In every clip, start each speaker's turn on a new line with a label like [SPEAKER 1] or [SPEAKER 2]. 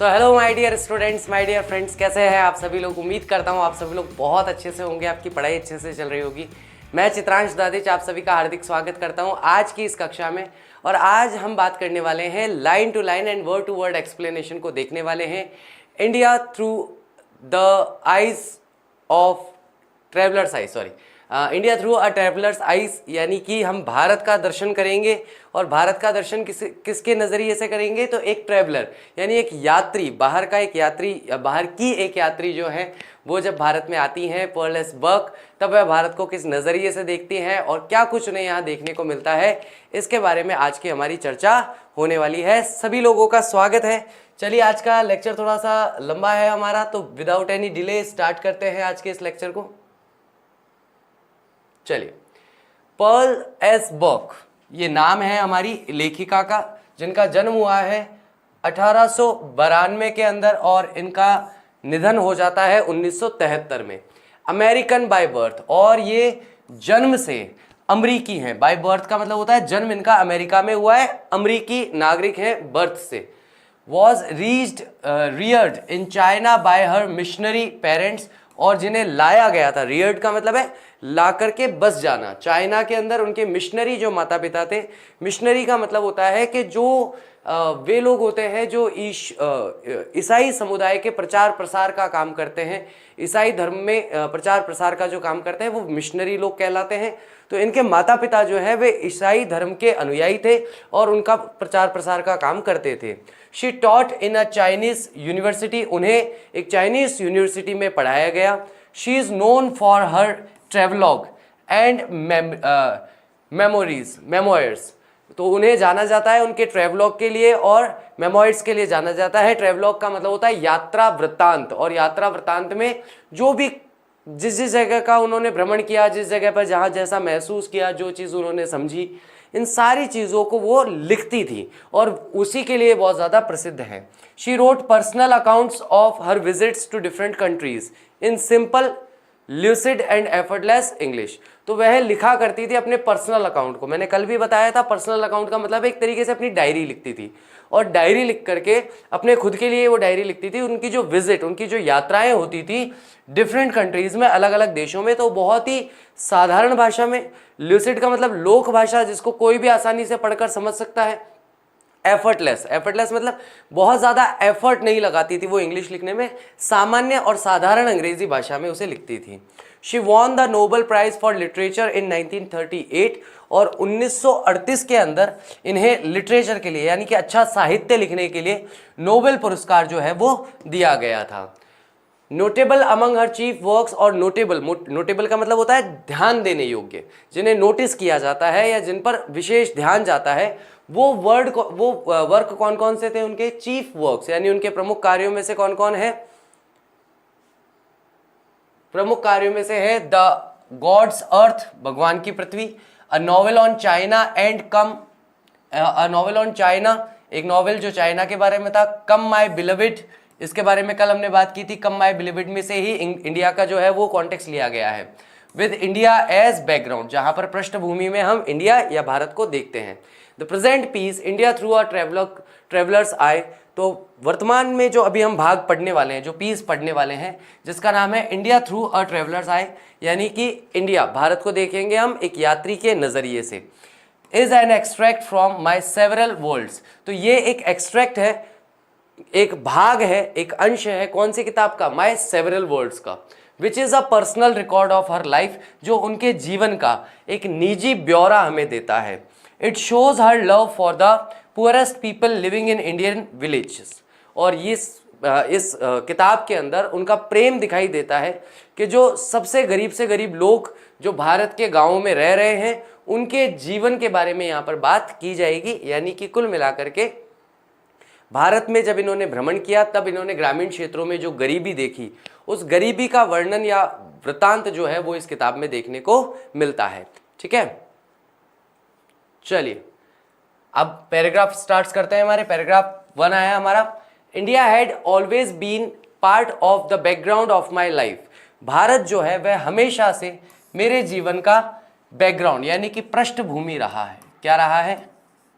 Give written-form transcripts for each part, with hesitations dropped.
[SPEAKER 1] So hello my dear students, my dear friends, कैसे हैं आप सभी लोग। उम्मीद करता हूं आप सभी लोग बहुत अच्छे से होंगे, आपकी पढ़ाई अच्छे से चल रही होगी। मैं चित्रांश दादिच आप सभी का हार्दिक स्वागत करता हूं आज की इस कक्षा में। और आज हम बात करने वाले हैं line to line and word to word explanation को देखने वाले हैं India through the eyes of travellers eyes, sorry India through a traveller's eyes, यानी कि हम भारत का दर्शन करेंगे। और भारत का दर्शन किसके नज़रिए से करेंगे, तो एक ट्रेवलर यानी एक यात्री, बाहर का एक यात्री, बाहर की एक यात्री जो है वो जब भारत में आती हैं पर्लेस बर्क, तब वह भारत को किस नज़रिए से देखती हैं और क्या कुछ उन्हें यहाँ देखने को मिलता है, इसके बारे में आज की हमारी चर्चा होने वाली है। सभी लोगों का स्वागत है। चलिए, आज का लेक्चर थोड़ा सा लंबा है हमारा, तो विदाउट एनी डिले स्टार्ट करते हैं आज के इस लेक्चर को। चलिए, पर्ल एस बर्क ये नाम है हमारी लेखिका का, जिनका जन्म हुआ है 1892 के अंदर और इनका निधन हो जाता है 1973 में। अमेरिकन बाय बर्थ, और ये जन्म से अमरीकी हैं। बाय बर्थ का मतलब होता है जन्म इनका अमेरिका में हुआ है, अमरीकी नागरिक हैं बर्थ से। Was Rudyard in China bye her missionary parents, और जिन्हें लाया गया था, रियर्ड का मतलब है ला करके बस जाना। चाइना के अंदर उनके मिशनरी जो माता पिता थे, मिशनरी का मतलब होता है कि जो वे लोग होते हैं जो ईसाई समुदाय के प्रचार प्रसार का काम करते हैं, ईसाई धर्म में प्रचार प्रसार का जो काम करते हैं वो मिशनरी लोग कहलाते हैं। तो इनके माता पिता जो है वे ईसाई धर्म के अनुयायी थे और उनका प्रचार प्रसार का काम करते थे। She taught in a Chinese university, उन्हें एक चाइनीज यूनिवर्सिटी में पढ़ाया गया। She is known for her travelogue and memoirs, तो उन्हें जाना जाता है उनके ट्रेवलॉग के लिए और मेमोयर्स के लिए जाना जाता है। ट्रेवलॉग का मतलब होता है यात्रा वृत्तांत, और यात्रा वृत्तांत में जो भी जिस जिस जगह का उन्होंने भ्रमण किया, जिस जगह पर जहाँ जैसा महसूस किया, जो चीज़ उन्होंने समझी, इन सारी चीज़ों को वो लिखती थी और उसी के लिए बहुत ज़्यादा प्रसिद्ध है। She wrote personal accounts of her visits to different countries in simple lucid and effortless English, तो वह लिखा करती थी अपने पर्सनल अकाउंट को। मैंने कल भी बताया था, पर्सनल अकाउंट का मतलब एक तरीके से अपनी डायरी लिखती थी, और डायरी लिख करके अपने खुद के लिए वो डायरी लिखती थी। उनकी जो विजिट, उनकी जो यात्राएं होती थी डिफरेंट कंट्रीज में, अलग अलग देशों में, तो बहुत ही साधारण भाषा में। ल्यूसिड का मतलब लोक भाषा, जिसको कोई भी आसानी से पढ़कर समझ सकता है। एफर्टलेस, एफर्टलेस मतलब बहुत ज़्यादा एफर्ट नहीं लगाती थी वो इंग्लिश लिखने में, सामान्य और साधारण अंग्रेजी भाषा में उसे लिखती थी। She won the Nobel prize for literature in 1938, और 1938 के अंदर इन्हें लिटरेचर के लिए यानी कि अच्छा साहित्य लिखने के लिए नोबेल पुरस्कार जो है वो दिया गया था। नोटेबल अमंग हर चीफ वर्क्स, और नोटेबल का मतलब होता है ध्यान देने योग्य, जिन्हें नोटिस किया जाता है या जिन पर विशेष ध्यान जाता है, वो वर्क कौन कौन से थे उनके चीफ वर्क्स, यानी उनके प्रमुख कार्यों में से कौन कौन है। प्रमुख कार्यों में से है द गॉड्स अर्थ, भगवान की पृथ्वी, a novel on China and a novel on China, एक नॉवेल जो चाइना के बारे में था, कम माय बिलविड, इसके बारे में कल हमने बात की थी। कम माय बिलविड में से ही इंडिया का जो है वो कॉन्टेक्स्ट लिया गया है, विद इंडिया एज बैकग्राउंड, जहां पर पृष्ठभूमि में हम इंडिया या भारत को देखते हैं। The present piece, India through a traveller's eyes, तो वर्तमान में जो अभी हम भाग पढ़ने वाले हैं, जो पीस पढ़ने वाले हैं, जिसका नाम है इंडिया थ्रू अ ट्रेवलर्स आए, यानी कि इंडिया, भारत को देखेंगे हम एक यात्री के नज़रिए से। Is an extract from my several worlds, तो ये एक एक्सट्रैक्ट है, एक भाग है, एक अंश है, कौन सी किताब का, माई सेवरल वर्ल्ड्स का, which is a personal record of her life, जो उनके जीवन का एक निजी ब्यौरा हमें देता है। It shows her love for the poorest people living in Indian villages, और इस किताब के अंदर उनका प्रेम दिखाई देता है कि जो सबसे गरीब से गरीब लोग जो भारत के गाँवों में रह रहे हैं, उनके जीवन के बारे में यहाँ पर बात की जाएगी। यानी कि कुल मिलाकर के भारत में जब इन्होंने भ्रमण किया, तब इन्होंने ग्रामीण क्षेत्रों में जो गरीबी देखी, उस गरीबी का वर्णन या वृत्तांत जो है वो इस किताब में देखने को मिलता है। ठीक है, चलिए अब पैराग्राफ स्टार्ट करते हैं। हमारे पैराग्राफ 1 आया हमारा, India had always been part of the background of my life, भारत जो है वह हमेशा से मेरे जीवन का बैकग्राउंड यानी कि पृष्ठभूमि रहा है। क्या रहा है,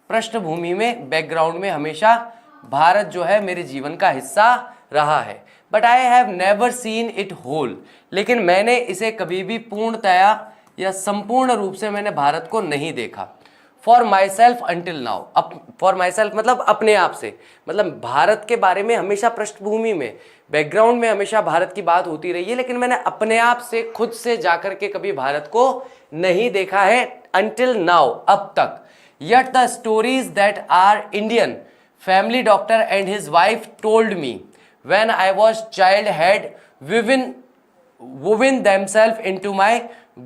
[SPEAKER 1] पृष्ठभूमि में, बैकग्राउंड में हमेशा भारत जो है मेरे जीवन का हिस्सा रहा है, but I have never seen it whole, लेकिन मैंने इसे कभी भी पूर्णतया या संपूर्ण रूप से मैंने भारत को नहीं देखा। For my self until now, for my self मतलब अपने आप से, मतलब भारत के बारे में हमेशा पृष्ठभूमि में, बैकग्राउंड में हमेशा भारत की बात होती रही है, लेकिन मैंने अपने आप से खुद से जाकर के कभी भारत को नहीं देखा है अंटिल नाउ, अब तक। Yet the stories that our Indian family doctor and his wife told me when I was child had woven themselves into my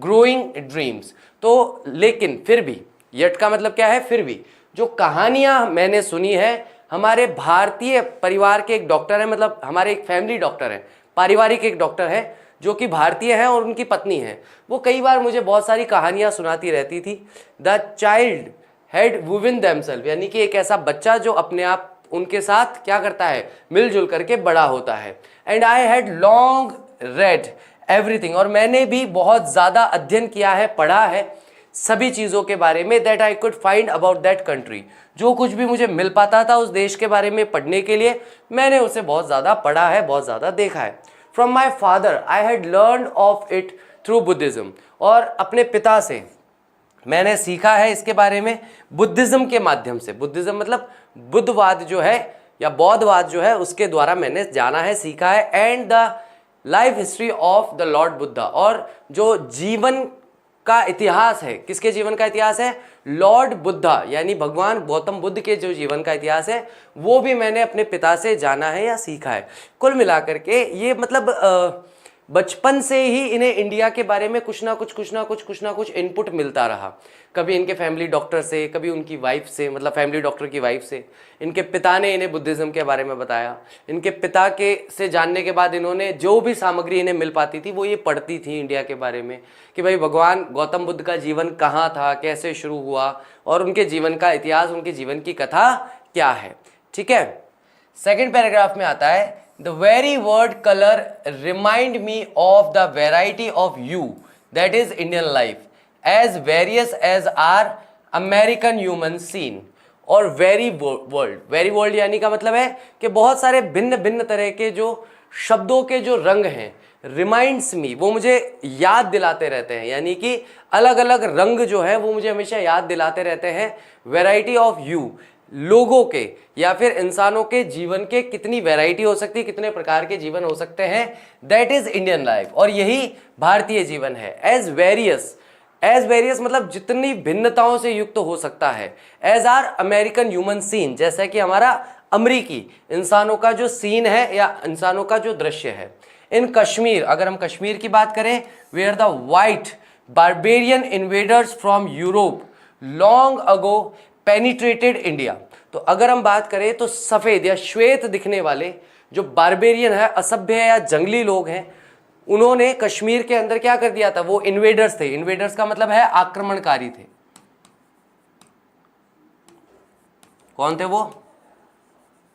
[SPEAKER 1] growing dreams। तो लेकिन फिर भी, yet का मतलब क्या है, फिर भी, जो कहानियां मैंने सुनी है हमारे भारतीय परिवार के एक डॉक्टर है, मतलब हमारे एक फैमिली डॉक्टर है, पारिवारिक एक डॉक्टर है जो कि भारतीय हैं और उनकी पत्नी है, वो कई बार मुझे बहुत सारी कहानियां सुनाती रहती थी। The child had woven themselves, यानी कि एक ऐसा बच्चा जो अपने आप उनके साथ क्या करता है, मिलजुल करके बड़ा होता है। And I had long red everything, और मैंने भी बहुत ज़्यादा अध्ययन किया है, पढ़ा है सभी चीज़ों के बारे में, that I could find about that country, जो कुछ भी मुझे मिल पाता था उस देश के बारे में पढ़ने के लिए, मैंने उसे बहुत ज़्यादा पढ़ा है, बहुत ज़्यादा देखा है। From my father I had learn of it through Buddhism, और अपने पिता से मैंने सीखा है इसके बारे में बुद्धिज़्म के माध्यम से। बुद्धिज़्म मतलब बुद्धवाद जो है या बौद्धवाद जो है उसके द्वारा मैंने जाना है, सीखा है। And the life history of the Lord Buddha, और जो जीवन का इतिहास है, किसके जीवन का इतिहास है, लॉर्ड बुद्धा यानी भगवान गौतम बुद्ध के जो जीवन का इतिहास है वो भी मैंने अपने पिता से जाना है या सीखा है। कुल मिलाकर के ये मतलब बचपन से ही इन्हें इंडिया के बारे में कुछ ना कुछ इनपुट मिलता रहा, कभी इनके फैमिली डॉक्टर से, कभी उनकी वाइफ से, मतलब फैमिली डॉक्टर की वाइफ से। इनके पिता ने इन्हें बुद्धिज़्म के बारे में बताया, इनके पिता के से जानने के बाद इन्होंने जो भी सामग्री इन्हें मिल पाती थी वो ये पढ़ती थी इंडिया के बारे में, कि भाई भगवान गौतम बुद्ध का जीवन कहाँ था, कैसे शुरू हुआ, और उनके जीवन का इतिहास, उनके जीवन की कथा क्या है। ठीक है, सेकेंड पैराग्राफ में आता है, The very word color remind me of the variety of you that is Indian life, as various as our American human scene। और very world यानी का मतलब है कि बहुत सारे भिन्न भिन्न तरह के जो शब्दों के जो रंग हैं, रिमाइंड्स मी, वो मुझे याद दिलाते रहते हैं, यानी कि अलग अलग रंग जो है वो मुझे हमेशा याद दिलाते रहते हैं। वैरायटी ऑफ यू, लोगों के या फिर इंसानों के जीवन के कितनी वैरायटी हो सकती है, कितने प्रकार के जीवन हो सकते हैं, दैट इज इंडियन लाइफ, और यही भारतीय जीवन है। एज वेरियस मतलब जितनी भिन्नताओं से युक्त हो सकता है। As our American human scene, जैसा कि हमारा अमरीकी इंसानों का जो सीन है या इंसानों का जो दृश्य है। इन कश्मीर, अगर हम कश्मीर की बात करें, where the white barbarian invaders from Europe long ago penetrated India. तो अगर हम बात करें तो सफ़ेद या श्वेत दिखने वाले जो बारबेरियन है, असभ्य या जंगली लोग हैं, उन्होंने कश्मीर के अंदर क्या कर दिया था, वो इन्वेडर्स थे। इन्वेडर्स का मतलब है आक्रमणकारी थे। कौन थे वो?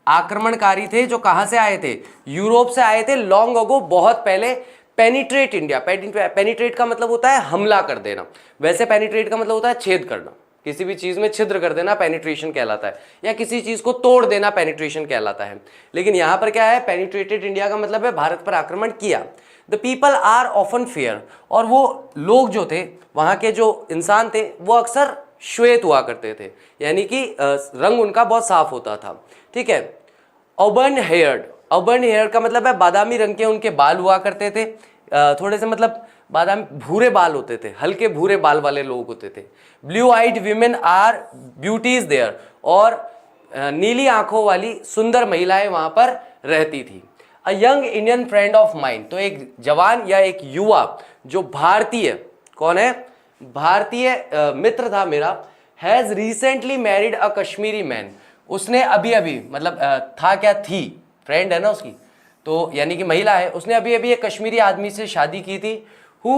[SPEAKER 1] आक्रमणकारी थे, जो कहां से आए थे, यूरोप से आए थे, लॉन्ग अगो, बहुत पहले। पेनिट्रेट इंडिया, पेनिट्रेट का मतलब होता है हमला कर देना, वैसे पेनिट्रेट का मतलब होता है छेद करना, किसी भी चीज में छिद्र कर देना पेनिट्रेशन कहलाता है, या किसी चीज को तोड़ देना पेनिट्रेशन कहलाता है। लेकिन यहां पर क्या है, पेनिट्रेटेड इंडिया का मतलब है भारत पर आक्रमण किया। The people are often fair, और वो लोग जो थे, वहां के जो इंसान थे, वो अक्सर श्वेत हुआ करते थे, यानी कि रंग उनका बहुत साफ होता था। ठीक है। ऑबर्न हेयर का मतलब है बादामी रंग के उनके बाल हुआ करते थे, थोड़े से मतलब बादामी भूरे बाल होते थे, हल्के भूरे बाल वाले लोग होते थे। Blue eyed women are beauties there, और नीली आंखों वाली सुंदर महिलाएं वहां पर रहती थी। A young Indian friend of mind, तो एक जवान या एक युवा जो भारतीय, कौन है, भारतीय मित्र था मेरा, has recently married a Kashmiri man, उसने अभी अभी, मतलब था क्या, थी, फ्रेंड है ना उसकी, तो यानी कि महिला है, उसने अभी अभी एक कश्मीरी आदमी से शादी की थी। हु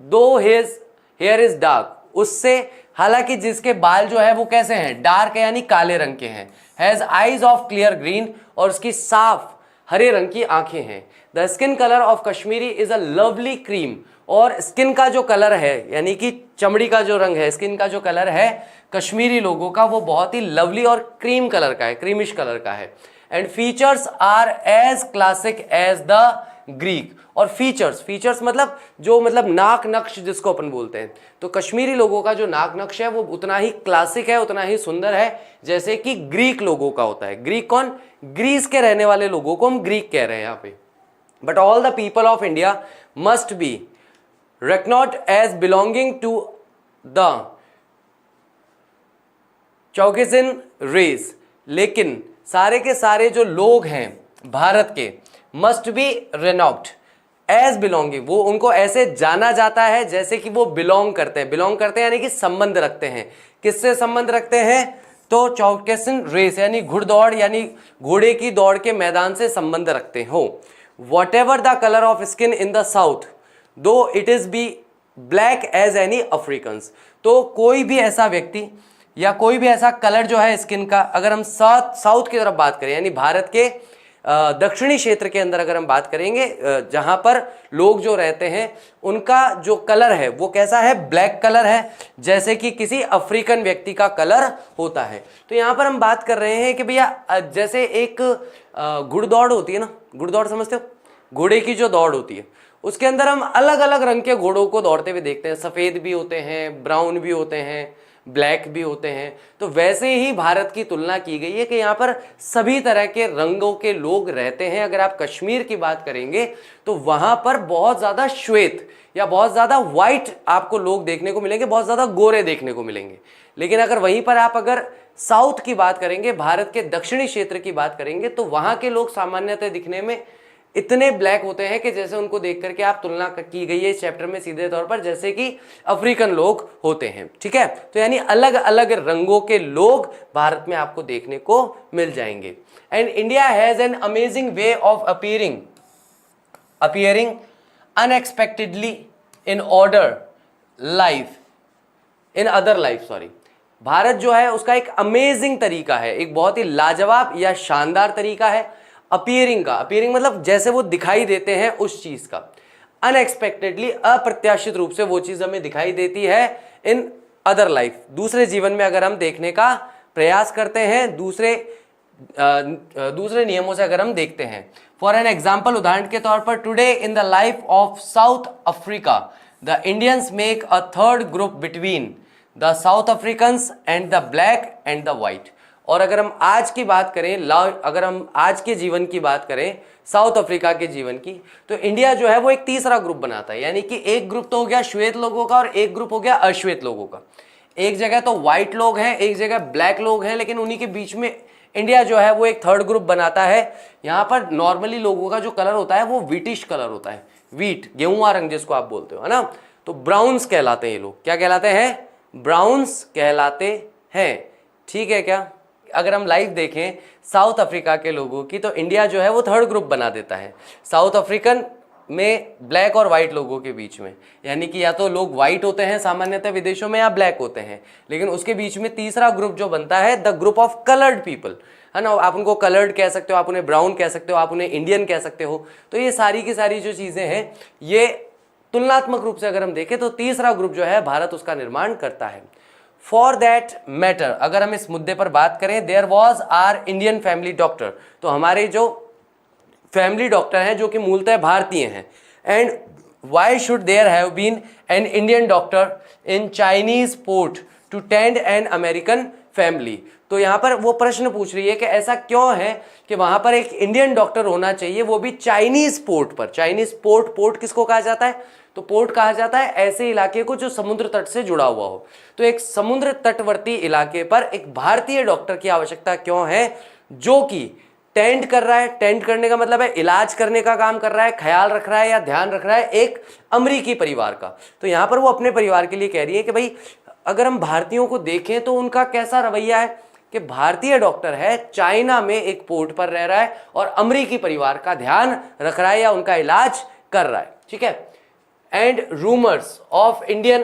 [SPEAKER 1] दो हिज हेयर इज डार्क, उससे, हालांकि जिसके बाल जो है वो कैसे हैं, डार्क है यानी काले रंग के हैं। Has eyes of clear green, और उसकी साफ हरे रंग की आंखें हैं। The skin colour of Kashmiri is a lovely cream, और स्किन का जो कलर है यानी कि चमड़ी का जो रंग है, स्किन का जो कलर है कश्मीरी लोगों का वो बहुत ही लवली और क्रीम कलर का है, क्रीमिश कलर का है। And features are as classic as the Greek. और फीचर्स मतलब जो मतलब नाक नक्श जिसको अपन बोलते हैं, तो कश्मीरी लोगों का जो नाक नक्श है वो उतना ही क्लासिक है, उतना ही सुंदर है जैसे कि ग्रीक लोगों का होता है। ग्रीक कौन? ग्रीस के रहने वाले लोगों को हम ग्रीक कह रहे हैं यहाँ पे। But all the people of India must be reckoned as belonging to the Caucasian race. लेकिन सारे के सारे जो लोग हैं भारत के must be reckoned as belonging, वो उनको ऐसे जाना जाता है जैसे कि वो बिलोंग करते हैं यानी कि संबंध रखते हैं। किससे संबंध रखते हैं? तो चौकेसिन रेस यानी घुड़दौड़ यानी घोड़े की दौड़ के मैदान से संबंध रखते हो। Whatever the colour of skin in the south though it is be black as any Africans. तो कोई भी ऐसा व्यक्ति या कोई भी ऐसा कलर जो है स्किन का, अगर हम साउथ की तरफ बात करें यानी भारत के दक्षिणी क्षेत्र के अंदर अगर हम बात करेंगे, जहां पर लोग जो रहते हैं उनका जो कलर है वो कैसा है? ब्लैक कलर है, जैसे कि किसी अफ्रीकन व्यक्ति का कलर होता है। तो यहां पर हम बात कर रहे हैं कि भैया जैसे एक घुड़दौड़ होती है ना, घुड़दौड़ समझते हो? घोड़े की जो दौड़ होती है उसके अंदर हम अलग अलग रंग के घोड़ों को दौड़ते हुए देखते हैं। सफ़ेद भी होते हैं, ब्राउन भी होते हैं, ब्लैक भी होते हैं। तो वैसे ही भारत की तुलना की गई है कि यहाँ पर सभी तरह के रंगों के लोग रहते हैं। अगर आप कश्मीर की बात करेंगे तो वहाँ पर बहुत ज़्यादा श्वेत या बहुत ज़्यादा वाइट आपको लोग देखने को मिलेंगे, बहुत ज़्यादा गोरे देखने को मिलेंगे। लेकिन अगर वहीं पर आप अगर साउथ की बात करेंगे, भारत के दक्षिणी क्षेत्र की बात करेंगे, तो वहाँ के लोग सामान्यतः दिखने में इतने ब्लैक होते हैं कि जैसे उनको देख करके आप तुलना की गई है इस चैप्टर में सीधे तौर पर जैसे कि अफ्रीकन लोग होते हैं। ठीक है, तो यानी अलग अलग रंगों के लोग भारत में आपको देखने को मिल जाएंगे। And India has an amazing way of appearing unexpectedly in other life. भारत जो है उसका एक अमेजिंग तरीका है, एक बहुत ही लाजवाब या शानदार तरीका है अपीयरिंग का। अपीयरिंग मतलब जैसे वो दिखाई देते हैं उस चीज का। अनएक्सपेक्टेडली अप्रत्याशित रूप से वो चीज हमें दिखाई देती है इन अदर लाइफ, दूसरे जीवन में अगर हम देखने का प्रयास करते हैं, दूसरे नियमों से अगर हम देखते हैं। फॉर एन एग्जाम्पल, उदाहरण के तौर पर, today in the life of south Africa the Indians make a third group between the south Africans and the black and the white. और अगर हम आज की बात करें, अगर हम आज के जीवन की बात करें साउथ अफ्रीका के जीवन की, तो इंडिया जो है वो एक तीसरा ग्रुप बनाता है। यानी कि एक ग्रुप तो हो गया श्वेत लोगों का और एक ग्रुप हो गया अश्वेत लोगों का। एक जगह तो व्हाइट लोग हैं, एक जगह ब्लैक लोग हैं, लेकिन उन्हीं के बीच में इंडिया जो है वो एक थर्ड ग्रुप बनाता है। यहाँ पर नॉर्मली लोगों का जो कलर होता है वो व्हीटिश कलर होता है, व्हीट गेहूं रंग जिसको आप बोलते हो, है ना। तो ब्राउन्स कहलाते हैं ये लोग। क्या कहलाते हैं? ब्राउन्स कहलाते हैं। ठीक है क्या? अगर हम लाइव देखें साउथ अफ्रीका के लोगों की, तो इंडिया जो है वो थर्ड ग्रुप बना देता है साउथ अफ्रीकन में ब्लैक और वाइट लोगों के बीच में। यानी कि या तो लोग वाइट होते हैं सामान्यतः विदेशों में या ब्लैक होते हैं, लेकिन उसके बीच में तीसरा ग्रुप जो बनता है the group of coloured people, है ना। आप उनको कलर्ड कह सकते हो, आप उन्हें ब्राउन कह सकते हो, आप उन्हें इंडियन कह सकते हो। तो ये सारी की सारी जो चीज़ें हैं ये तुलनात्मक रूप से अगर हम देखें तो तीसरा ग्रुप जो है भारत उसका निर्माण करता है। फॉर दैट मैटर, अगर हम इस मुद्दे पर बात करें, there was our Indian family doctor, तो हमारे जो फैमिली डॉक्टर हैं जो कि मूलतः भारतीय हैं। And why should there have been an Indian doctor in Chinese port to tend an American family. तो यहाँ पर वो प्रश्न पूछ रही है कि ऐसा क्यों है कि वहाँ पर एक इंडियन डॉक्टर होना चाहिए, वो भी चाइनीज पोर्ट पर। चाइनीज पोर्ट किसको कहा जाता है? तो पोर्ट कहा जाता है ऐसे इलाके को जो समुद्र तट से जुड़ा हुआ हो। तो एक समुद्र तटवर्ती इलाके पर एक भारतीय डॉक्टर की आवश्यकता क्यों है, जो कि टेंड कर रहा है। टेंड करने का मतलब है इलाज करने का काम कर रहा है, ख्याल रख रहा है या ध्यान रख रहा है एक अमेरिकी परिवार का। तो यहाँ पर वो अपने परिवार के लिए कह रही है कि भाई अगर हम भारतीयों को देखें तो उनका कैसा रवैया है कि भारतीय डॉक्टर है, चाइना में एक पोर्ट पर रह रहा है और अमेरिकी परिवार का ध्यान रख रहा है या उनका इलाज कर रहा है। ठीक है। And rumours of Indian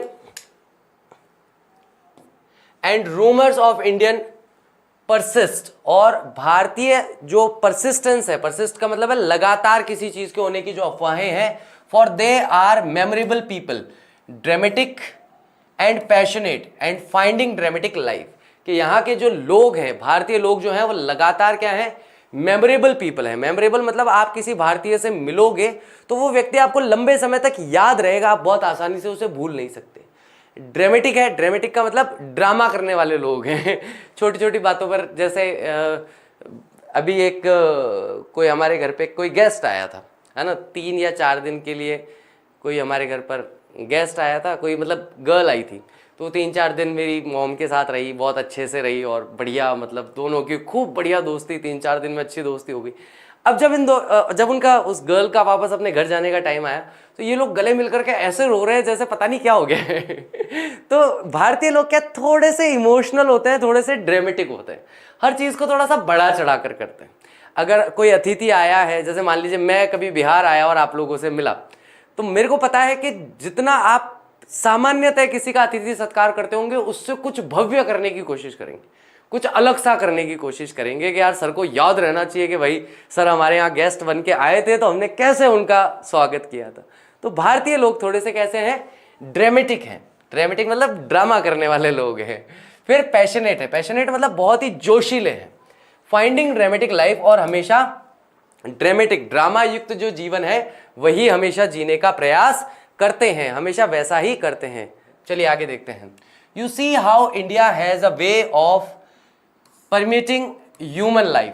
[SPEAKER 1] persist, और भारतीय जो परसिस्टेंस है, परसिस्ट का मतलब है लगातार किसी चीज के होने की जो अफवाहें हैं, for they are memorable people, dramatic and passionate and finding dramatic life, कि यहाँ के जो लोग हैं, भारतीय लोग जो हैं वो लगातार क्या है, मेमोरेबल पीपल है। मेमोरेबल मतलब आप किसी भारतीय से मिलोगे तो वो व्यक्ति आपको लंबे समय तक याद रहेगा, आप बहुत आसानी से उसे भूल नहीं सकते। ड्रामेटिक है, ड्रामेटिक का मतलब ड्रामा करने वाले लोग हैं छोटी छोटी बातों पर। जैसे अभी एक कोई हमारे घर पे कोई गेस्ट आया था, है ना, 3 या 4 दिन के लिए कोई हमारे घर पर गेस्ट आया था, कोई मतलब गर्ल आई थी। तो 3-4 दिन मेरी मॉम के साथ रही, बहुत अच्छे से रही और बढ़िया, मतलब दोनों की खूब बढ़िया दोस्ती, 3-4 दिन में अच्छी दोस्ती हो गई। अब जब उनका उस गर्ल का वापस अपने घर जाने का टाइम आया तो ये लोग गले मिलकर के ऐसे रो रहे हैं जैसे पता नहीं क्या हो गया है तो भारतीय लोग क्या थोड़े से इमोशनल होते हैं, थोड़े से ड्रामेटिक होते हैं, हर चीज़ को थोड़ा सा बढ़ा चढ़ा कर करते हैं। अगर कोई अतिथि आया है, जैसे मान लीजिए मैं कभी बिहार आया और आप लोगों से मिला, तो मेरे को पता है कि जितना आप सामान्यतः किसी का अतिथि सत्कार करते होंगे उससे कुछ भव्य करने की कोशिश करेंगे, कुछ अलग सा करने की कोशिश करेंगे कि यार सर को याद रहना चाहिए कि भाई सर हमारे यहाँ गेस्ट बन के आए थे तो हमने कैसे उनका स्वागत किया था। तो भारतीय लोग थोड़े से कैसे हैं, ड्रामेटिक हैं। ड्रामेटिक मतलब ड्रामा करने वाले लोग हैं। फिर पैशनेट है, पैशनेट मतलब बहुत ही जोशीले हैं। फाइंडिंग ड्रामेटिक लाइफ, और हमेशा ड्रामेटिक ड्रामा युक्त जो जीवन है वही हमेशा जीने का प्रयास करते हैं, हमेशा वैसा ही करते हैं। चलिए आगे देखते हैं। You see how India has a way of permitting human life.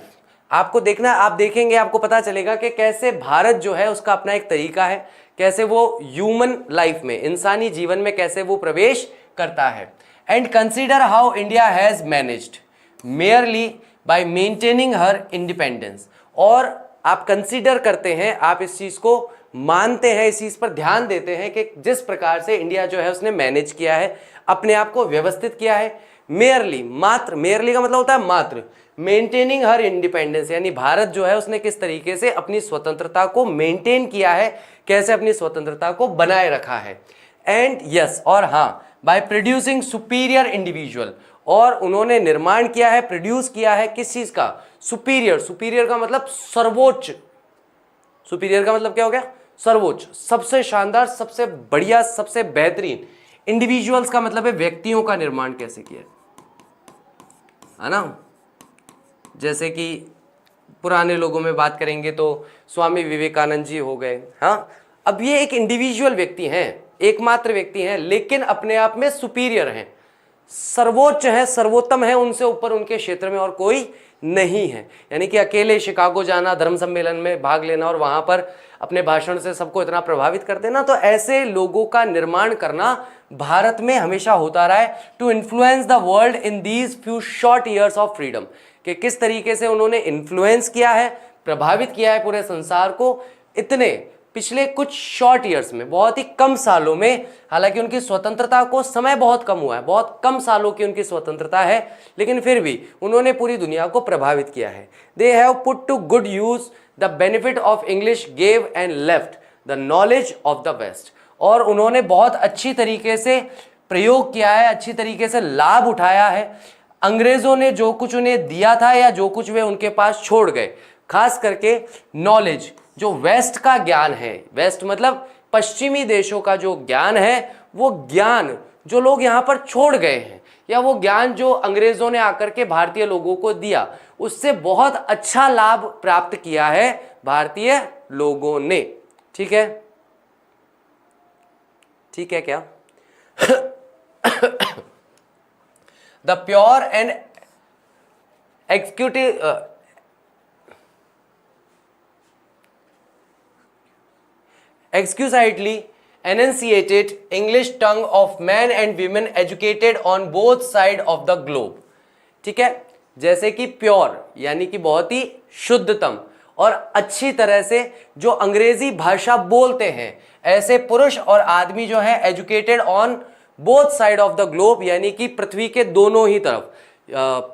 [SPEAKER 1] आपको देखना, आप देखेंगे आपको पता चलेगा कि कैसे भारत जो है उसका अपना एक तरीका है, कैसे वो ह्यूमन लाइफ में, इंसानी जीवन में कैसे वो प्रवेश करता है। And consider how India has managed merely bye maintaining her independence. और आप कंसीडर करते हैं, आप इस चीज को मानते हैं, इस चीज पर ध्यान देते हैं कि जिस प्रकार से इंडिया जो है उसने मैनेज किया है, अपने आप को व्यवस्थित किया है। मेयरली, मात्र, मेयरली का मतलब होता है मात्र, मेंटेनिंग हर इंडिपेंडेंस, यानी भारत जो है उसने किस तरीके से अपनी स्वतंत्रता को मेंटेन किया है, कैसे अपनी स्वतंत्रता को बनाए रखा है। एंड यस, और हाँ, बाय प्रोड्यूसिंग सुपीरियर इंडिविजुअल, और उन्होंने निर्माण किया है, प्रोड्यूस किया है किस चीज का, सुपीरियर। सुपीरियर का मतलब सर्वोच्च, सुपीरियर का मतलब क्या हो गया, सर्वोच्च, सबसे शानदार, सबसे बढ़िया, सबसे बेहतरीन। इंडिविजुअल्स का मतलब है व्यक्तियों का निर्माण कैसे किया है ना। जैसे कि पुराने लोगों में बात करेंगे तो स्वामी विवेकानंद जी हो गए। हाँ, अब ये एक इंडिविजुअल व्यक्ति हैं, एकमात्र व्यक्ति हैं, लेकिन अपने आप में सुपीरियर हैं, सर्वोच्च है, सर्वोत्तम है, उनसे ऊपर उनके क्षेत्र में और कोई नहीं है। यानी कि अकेले शिकागो जाना, धर्म सम्मेलन में भाग लेना और वहां पर अपने भाषण से सबको इतना प्रभावित कर देना, तो ऐसे लोगों का निर्माण करना भारत में हमेशा होता रहा है। To influence the world in these few short years of freedom, कि किस तरीके से उन्होंने इन्फ्लुएंस किया है, प्रभावित किया है पूरे संसार को इतने पिछले कुछ शॉर्ट ईयर्स में, बहुत ही कम सालों में। हालांकि उनकी स्वतंत्रता को समय बहुत कम हुआ है, बहुत कम सालों की उनकी स्वतंत्रता है, लेकिन फिर भी उन्होंने पूरी दुनिया को प्रभावित किया है। They have put to good use the benefit of English gave and left the knowledge of the west, और उन्होंने बहुत अच्छी तरीके से प्रयोग किया है, अच्छी तरीके से लाभ उठाया है। अंग्रेजों ने जो कुछ उन्हें दिया था या जो कुछ वे उनके पास छोड़ गए, खास करके नॉलेज, जो वेस्ट का ज्ञान है, वेस्ट मतलब पश्चिमी देशों का जो ज्ञान है, वो ज्ञान जो लोग यहाँ पर छोड़ गए हैं, या वो ज्ञान जो अंग्रेजों ने आकर के भारतीय लोगों को दिया, उससे बहुत अच्छा लाभ प्राप्त किया है भारतीय लोगों ने। ठीक है, ठीक है क्या? The pure and exquisitely enunciated English tongue of men and women educated on both side of the globe। ठीक है, जैसे कि प्योर यानी कि बहुत ही शुद्धतम और अच्छी तरह से जो अंग्रेजी भाषा बोलते हैं, ऐसे पुरुष और आदमी जो है educated on both side of the globe, यानी कि पृथ्वी के दोनों ही तरफ,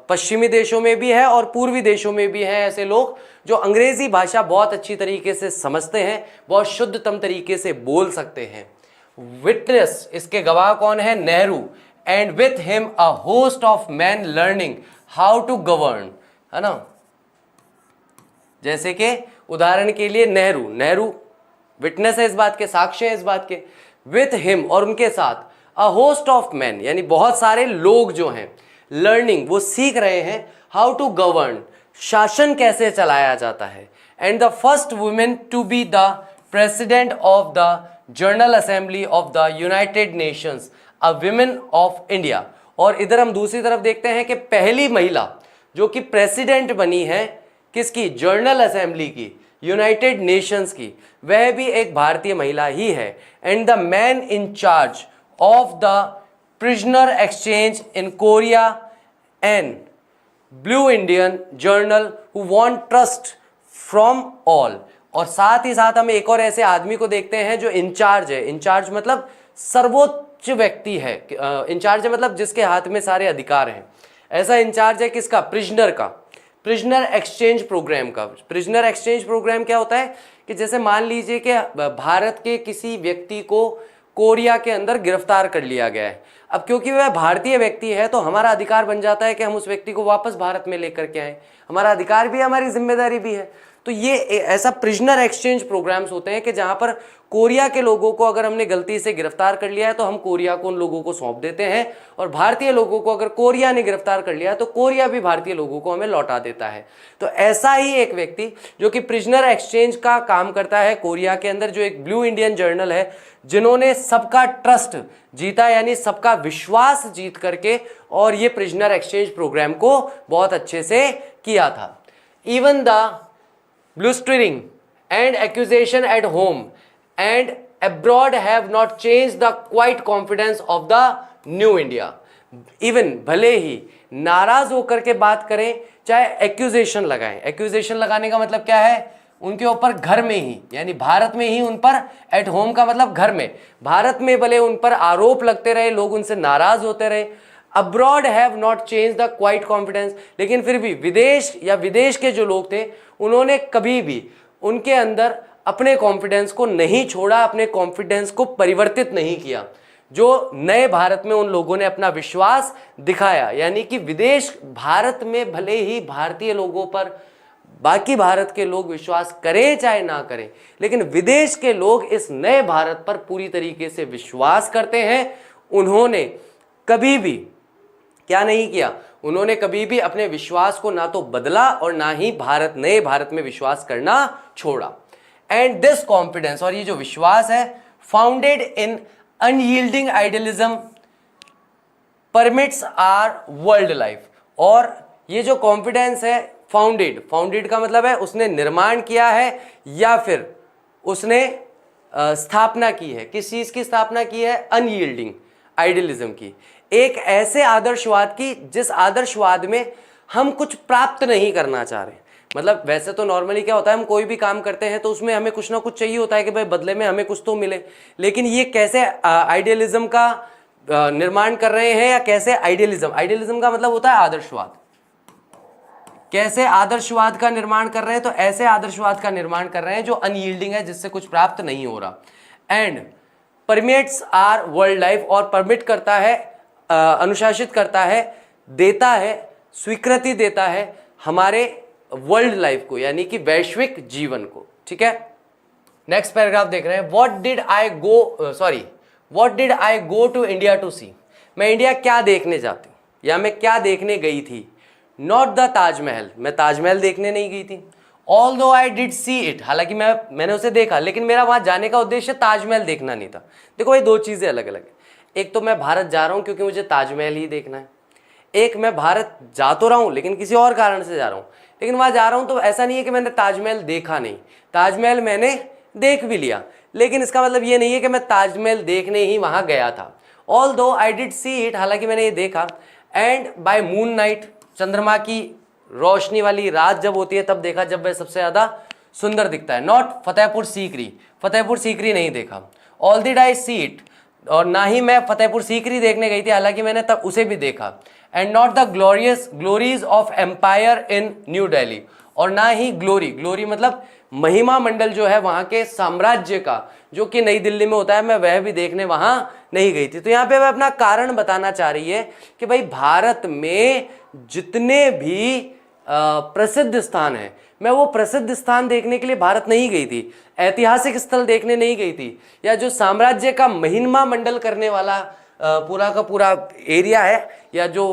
[SPEAKER 1] पश्चिमी देशों में भी है और पूर्वी देशों में भी हैं ऐसे लोग जो अंग्रेजी भाषा बहुत अच्छी तरीके से समझते हैं, बहुत शुद्धतम तरीके से बोल सकते हैं। विटनेस, इसके गवाह कौन है? Nehru. And with him a host of man learning how to govern, है ना। जैसे कि उदाहरण के लिए नेहरू विटनेस है इस बात के, साक्ष्य है इस बात के। विथ हिम, और उनके साथ, अ होस्ट ऑफ मैन, यानी बहुत सारे लोग जो हैं, लर्निंग, वो सीख रहे हैं हाउ टू गवर्न, शासन कैसे चलाया जाता है। And the first women to be the president of the general assembly of the United Nations, a women of India. और इधर हम दूसरी तरफ देखते हैं कि पहली महिला जो कि प्रेसिडेंट बनी है किसकी, जनरल असेंबली की, यूनाइटेड नेशंस की, वह भी एक भारतीय महिला ही है। And the man in charge of the prisoner exchange in Korea and blue Indian journal who want trust from all. और साथ ही साथ हम एक और ऐसे आदमी को देखते हैं जो इंचार्ज है। इंचार्ज मतलब सर्वोच्च व्यक्ति है, इंचार्ज है मतलब जिसके हाथ में सारे अधिकार हैं। ऐसा इंचार्ज है किसका, प्रिजनर का, प्रिजनर एक्सचेंज प्रोग्राम का। प्रिजनर एक्सचेंज प्रोग्राम क्या होता है कि जैसे मान लीजिए कि भारत के किसी व्यक्ति को कोरिया के अंदर गिरफ्तार कर लिया गया है। अब क्योंकि वह भारतीय व्यक्ति है तो हमारा अधिकार बन जाता है कि हम उस व्यक्ति को वापस भारत में लेकर के आए। हमारा अधिकार भी है, हमारी जिम्मेदारी भी है। तो ये ऐसा प्रिजनर एक्सचेंज प्रोग्राम्स होते हैं कि जहां पर कोरिया के लोगों को अगर हमने गलती से गिरफ्तार कर लिया है तो हम कोरिया को उन लोगों को सौंप देते हैं, और भारतीय लोगों को अगर कोरिया ने गिरफ्तार कर लिया है तो कोरिया भी भारतीय लोगों को हमें लौटा देता है। तो ऐसा ही एक व्यक्ति जो कि प्रिजनर एक्सचेंज का काम करता है कोरिया के अंदर, जो एक ब्लू इंडियन जर्नल है, जिन्होंने सबका ट्रस्ट जीता, यानी सबका विश्वास जीत करके, और ये प्रिजनर एक्सचेंज प्रोग्राम को बहुत अच्छे से किया था। Even the blustering and accusation at home and abroad have not changed the quiet confidence of the new India. Even भले ही नाराज होकर के बात करें, चाहे एक्यूजेशन लगाएं, एक्यूजेशन लगाने का मतलब क्या है, उनके ऊपर घर में ही, यानी भारत में ही उन पर, एट होम का मतलब घर में, भारत में भले उन पर आरोप लगते रहे, लोग उनसे नाराज होते रहे, abroad have not change the quite confidence, लेकिन फिर भी विदेश या विदेश के जो लोग थे उन्होंने कभी भी उनके अंदर अपने कॉन्फिडेंस को नहीं छोड़ा, अपने कॉन्फिडेंस को परिवर्तित नहीं किया। जो नए भारत में उन लोगों ने अपना विश्वास दिखाया, यानी कि विदेश, भारत में भले ही भारतीय लोगों पर बाकी भारत के लोग विश्वास करें चाहे ना करें, लेकिन विदेश के लोग इस नए भारत पर पूरी तरीके से विश्वास करते हैं। उन्होंने कभी भी क्या नहीं किया, उन्होंने कभी भी अपने विश्वास को ना तो बदला और ना ही नए भारत में विश्वास करना छोड़ा। एंड दिस कॉन्फिडेंस, और ये जो विश्वास है, founded in unyielding idealism permits our world life. और ये जो कॉन्फिडेंस है, फाउंडेड का मतलब है उसने निर्माण किया है या फिर उसने स्थापना की है। किस चीज की स्थापना की है, अनयील्डिंग आइडियलिज्म की, एक ऐसे आदर्शवाद की जिस आदर्शवाद में हम कुछ प्राप्त नहीं करना चाह रहे। मतलब वैसे तो नॉर्मली क्या होता है, हम कोई भी काम करते हैं तो उसमें हमें कुछ ना कुछ चाहिए होता है कि भाई बदले में हमें कुछ तो मिले, लेकिन ये कैसे आइडियलिज्म का निर्माण कर रहे हैं, या कैसे आइडियलिज्म का मतलब होता है आदर्शवाद, कैसे आदर्शवाद का निर्माण कर रहे हैं, तो ऐसे आदर्शवाद का निर्माण कर रहे हैं जो अनयील्डिंग है, जिससे कुछ प्राप्त नहीं हो रहा। And permits our world life, और परमिट करता है, अनुशासित करता है, देता है, स्वीकृति देता है हमारे वर्ल्ड लाइफ को, यानी कि वैश्विक जीवन को। ठीक है, नेक्स्ट पैराग्राफ देख रहे हैं। What did I go to India to see, मैं इंडिया क्या देखने जाती हूँ या मैं क्या देखने गई थी। नॉट द ताजमहल, मैं ताजमहल देखने नहीं गई थी। Although I did see it, हालांकि मैंने उसे देखा, लेकिन मेरा वहां जाने का उद्देश्य ताजमहल देखना नहीं था। देखो ये दो चीजें अलग अलग है। एक तो मैं भारत जा रहा हूं क्योंकि मुझे ताजमहल ही देखना है, एक मैं भारत जा तो रहा हूं लेकिन किसी और कारण से जा रहा हूं, लेकिन वहां जा रहा हूं तो ऐसा नहीं है कि मैंने ताजमहल देखा नहीं, ताजमहल मैंने देख भी लिया, लेकिन इसका मतलब ये नहीं है कि मैं ताजमहल देखने ही वहां गया था। Although I did see it, हालांकि मैंने ये देखा। एंड बाय मून नाइट, चंद्रमा की रोशनी वाली रात जब होती है तब देखा, जब वह सबसे ज्यादा सुंदर दिखता है। नॉट फतेहपुर सीकरी, फतेहपुर सीकरी नहीं देखा। All did I see it, और ना ही मैं फतेहपुर सीकरी देखने गई थी, हालांकि मैंने तब उसे भी देखा। And not the glories of empire in New Delhi, और ना ही ग्लोरी मतलब महिमा मंडल जो है वहां के साम्राज्य का, जो कि नई दिल्ली में होता है, मैं वह भी देखने वहां नहीं गई थी। तो यहाँ पे वह अपना कारण बताना चाह रही है कि भाई भारत में जितने भी प्रसिद्ध स्थान है, मैं वो प्रसिद्ध स्थान देखने के लिए भारत नहीं गई थी, ऐतिहासिक स्थल देखने नहीं गई थी, या जो साम्राज्य का महिमा मंडल करने वाला पूरा का पूरा एरिया है या जो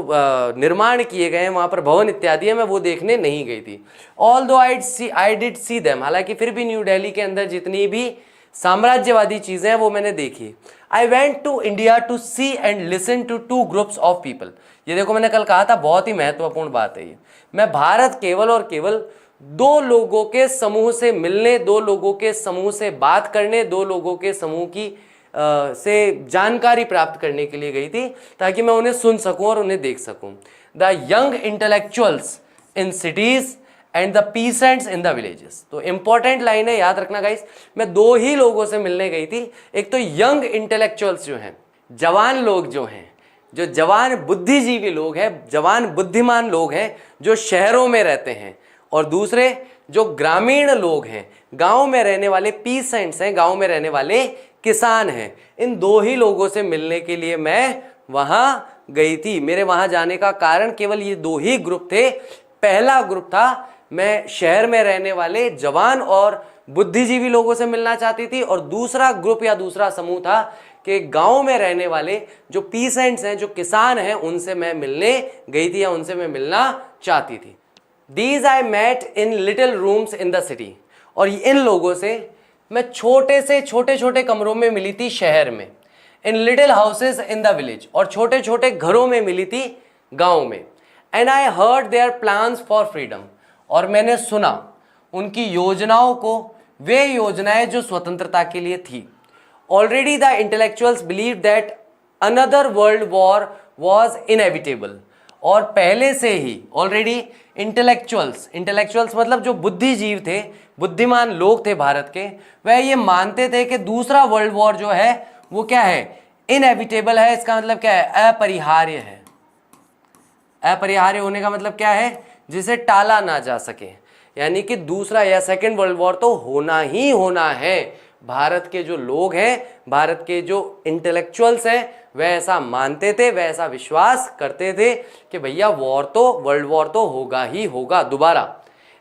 [SPEAKER 1] निर्माण किए गए हैं वहाँ पर भवन इत्यादि है, मैं वो देखने नहीं गई थी। ऑल दो आई डिड सी देम, हालांकि फिर भी न्यू दिल्ली के अंदर जितनी भी साम्राज्यवादी चीज़ें हैं वो मैंने देखी। I went to India to see and listen to 2 groups of people. ये देखो मैंने कल कहा था, बहुत ही महत्वपूर्ण बात है ये। मैं भारत केवल और केवल 2 लोगों के समूह से मिलने, 2 लोगों के समूह से बात करने, 2 लोगों के समूह की से जानकारी प्राप्त करने के लिए गई थी, ताकि मैं उन्हें सुन सकूं और उन्हें देख सकूं। The young intellectuals in cities and the peasants in the villages. तो इंपॉर्टेंट लाइन है, याद रखना गाइस। मैं 2 ही लोगों से मिलने गई थी। एक तो यंग इंटेलेक्चुअल्स जो हैं, जवान लोग जो हैं, जो जवान बुद्धिजीवी लोग हैं, जवान बुद्धिमान लोग हैं जो शहरों में रहते हैं, और दूसरे जो ग्रामीण लोग हैं, गांव में रहने वाले पीसेंट्स हैं, गांव में रहने वाले किसान हैं। इन 2 ही लोगों से मिलने के लिए मैं वहां गई थी। मेरे वहां जाने का कारण केवल ये 2 ही ग्रुप थे। पहला ग्रुप था, मैं शहर में रहने वाले जवान और बुद्धिजीवी लोगों से मिलना चाहती थी, और दूसरा ग्रुप या दूसरा समूह था कि गांव में रहने वाले जो पीसेंट्स हैं, जो किसान हैं, उनसे मैं मिलने गई थी या उनसे मैं मिलना चाहती थी। These I met in little rooms in the city। और इन लोगों से मैं छोटे छोटे कमरों में मिली थी शहर में। In little houses in the village, और छोटे छोटे घरों में मिली थी गांव में। And I heard their plans for freedom, और मैंने सुना उनकी योजनाओं को, वे योजनाएं जो स्वतंत्रता के लिए थी। Already the intellectuals believed that another world war was inevitable। और पहले से ही ऑलरेडी इंटेलेक्चुअल्स मतलब जो बुद्धिजीव थे, बुद्धिमान लोग थे भारत के, वह ये मानते थे कि दूसरा वर्ल्ड वॉर जो है वो क्या है, इनएविटेबल है। इसका मतलब क्या है, अपरिहार्य है। अपरिहार्य होने का मतलब क्या है, जिसे टाला ना जा सके, यानी कि दूसरा या सेकेंड वर्ल्ड वॉर तो होना ही होना है। भारत के जो लोग हैं, भारत के जो इंटेलेक्चुअल्स हैं, वह ऐसा मानते थे, वह ऐसा विश्वास करते थे कि भैया वर्ल्ड वॉर तो होगा ही होगा दोबारा।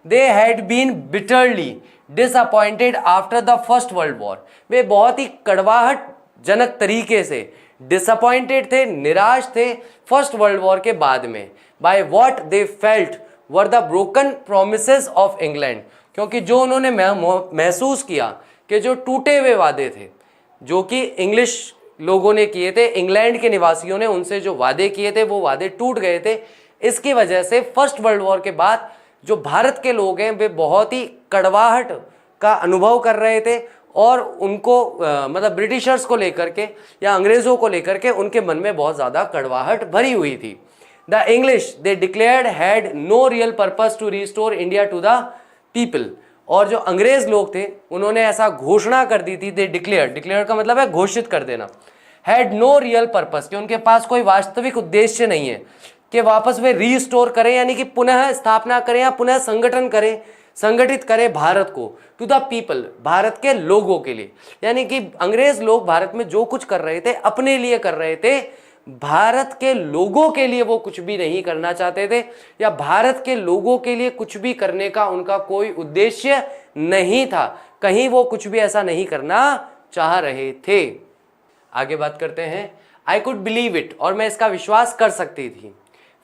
[SPEAKER 1] They had been bitterly disappointed after the first world War. वे बहुत ही कड़वाहट जनक तरीके से डिसअपॉइंटेड थे, निराश थे फर्स्ट वर्ल्ड वॉर के बाद में। By what they felt were the broken promises of England, क्योंकि जो उन्होंने महसूस किया कि जो टूटे हुए वादे थे, जो कि इंग्लिश लोगों ने किए थे, इंग्लैंड के निवासियों ने उनसे जो वादे किए थे, वो वादे टूट गए थे। इसकी वजह से फर्स्ट वर्ल्ड वॉर के बाद जो भारत के लोग हैं वे बहुत ही कड़वाहट का अनुभव कर रहे थे, और उनको मतलब ब्रिटिशर्स को लेकर के या अंग्रेज़ों को लेकर के उनके मन में बहुत ज़्यादा कड़वाहट भरी हुई थी। The English they declared had no real purpose to restore India to the people. और जो अंग्रेज लोग थे उन्होंने ऐसा घोषणा कर दी थी, दे डिक्लेयर का मतलब है घोषित कर देना, हैड नो रियल पर्पस, कि उनके पास कोई वास्तविक उद्देश्य नहीं है कि वापस वे रीस्टोर करें, यानी कि पुनः स्थापना करें या पुनः संगठित करें भारत को, टू द पीपल, भारत के लोगों के लिए। यानी कि अंग्रेज लोग भारत में जो कुछ कर रहे थे अपने लिए कर रहे थे, भारत के लोगों के लिए वो कुछ भी नहीं करना चाहते थे, या भारत के लोगों के लिए कुछ भी करने का उनका कोई उद्देश्य नहीं था। कहीं वो कुछ भी ऐसा नहीं करना चाह रहे थे। आगे बात करते हैं। आई कुड बिलीव इट, और मैं इसका विश्वास कर सकती थी।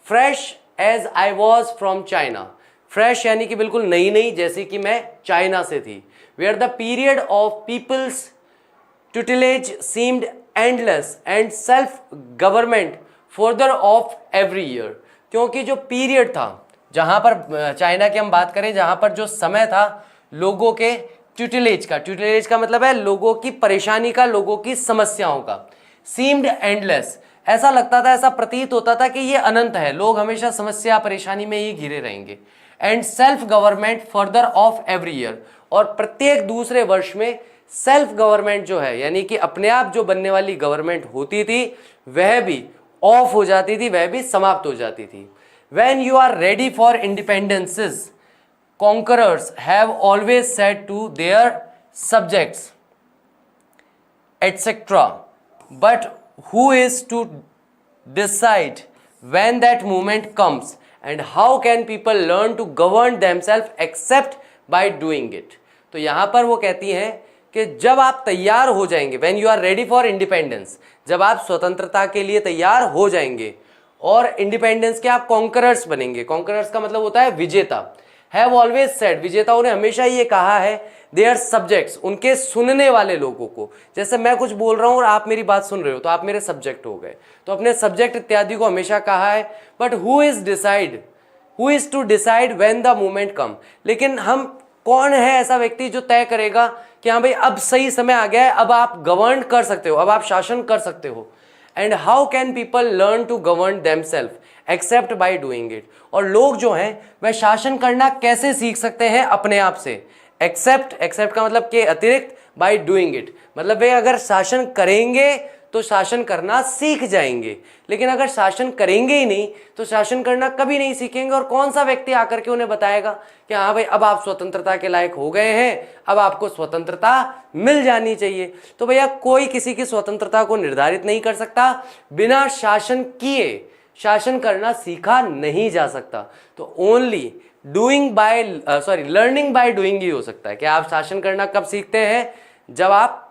[SPEAKER 1] Fresh as I was from China, fresh यानी कि बिल्कुल नई नई, जैसे कि मैं चाइना से थी। Where the period of people's tutelage seemed endless and self government further of every year, क्योंकि जो पीरियड था जहाँ पर चाइना की हम बात करें, जहाँ पर जो समय था लोगों के ट्यूटिलेज का मतलब है लोगों की परेशानी का, लोगों की समस्याओं का। सीम्ड एंडलेस, ऐसा लगता था, ऐसा प्रतीत होता था कि ये अनंत है, लोग हमेशा समस्या परेशानी में ही घिरे रहेंगे। And self government further of every year, और प्रत्येक दूसरे वर्ष में सेल्फ गवर्नमेंट जो है, यानी कि अपने आप जो बनने वाली गवर्नमेंट होती थी, वह भी ऑफ हो जाती थी, वह भी समाप्त हो जाती थी। When you are ready for independences, conquerors have always said to their subjects, etc. But who is to decide when that moment comes, and how can people learn to govern themselves except by doing it? तो यहाँ पर वो कहती हैं कि जब आप तैयार हो जाएंगे, when you are ready for independence, जब आप स्वतंत्रता के लिए तैयार हो जाएंगे और इंडिपेंडेंस के आप कॉन्करर्स बनेंगे, कॉन्करर्स का मतलब होता है विजेता, हैव ऑलवेज सेड, विजेताओं ने हमेशा ये कहा है, देयर सब्जेक्ट्स, उनके सुनने वाले लोगों को, जैसे मैं कुछ बोल रहा हूं और आप मेरी बात सुन रहे हो तो आप मेरे सब्जेक्ट हो गए, तो अपने सब्जेक्ट इत्यादि को हमेशा कहा है। But who is to decide when the moment come, लेकिन हम कौन है ऐसा व्यक्ति जो तय करेगा कि हाँ भाई अब सही समय आ गया है, अब आप गवर्न कर सकते हो, अब आप शासन कर सकते हो। And how can people learn to govern themselves except by doing it, और लोग जो हैं वह शासन करना कैसे सीख सकते हैं अपने आप से, एक्सेप्ट का मतलब के अतिरिक्त, बाय डूइंग इट मतलब वे अगर शासन करेंगे तो शासन करना सीख जाएंगे, लेकिन अगर शासन करेंगे ही नहीं तो शासन करना कभी नहीं सीखेंगे। और कौन सा व्यक्ति आकर के उन्हें बताएगा कि हाँ भाई अब आप स्वतंत्रता के लायक हो गए हैं, अब आपको स्वतंत्रता मिल जानी चाहिए। तो भैया कोई किसी की स्वतंत्रता को निर्धारित नहीं कर सकता, बिना शासन किए शासन करना सीखा नहीं जा सकता। तो only learning by doing he हो सकता है कि आप शासन करना कब सीखते हैं, जब आप